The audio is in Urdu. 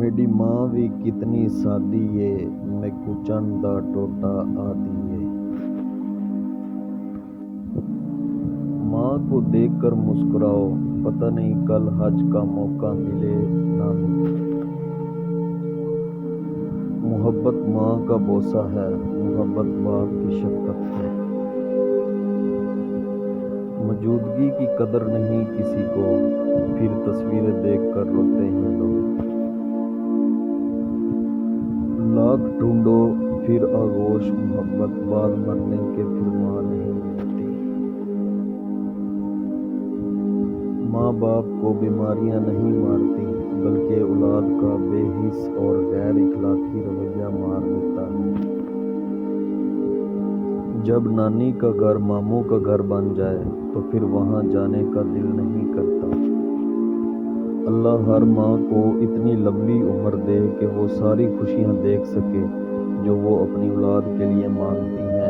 میری ماں بھی کتنی سادی ہے، میں کچن دا ٹوٹا آدھی ہے۔ ماں کو دیکھ کر مسکراؤ، پتہ نہیں کل حج کا موقع ملے نہ ملے۔ محبت ماں کا بوسہ ہے، محبت باپ کی شفقت ہے۔ موجودگی کی قدر نہیں کسی کو، پھر تصویریں دیکھ کر روتے ہیں لوگ۔ لاکھ ڈھونڈو پھر آغوش محبت، بعد مرنے کے پھر ماں نہیں ملتی۔ ماں باپ کو بیماریاں نہیں مارتی، بلکہ اولاد کا بے حس اور غیر اخلاقی رویہ مار دیتا ہے۔ جب نانی کا گھر ماموں کا گھر بن جائے تو پھر وہاں جانے کا دل نہیں کرتا۔ اللہ ہر ماں کو اتنی لمبی عمر دے کہ وہ ساری خوشیاں دیکھ سکے جو وہ اپنی اولاد کے لیے مانگتی ہیں۔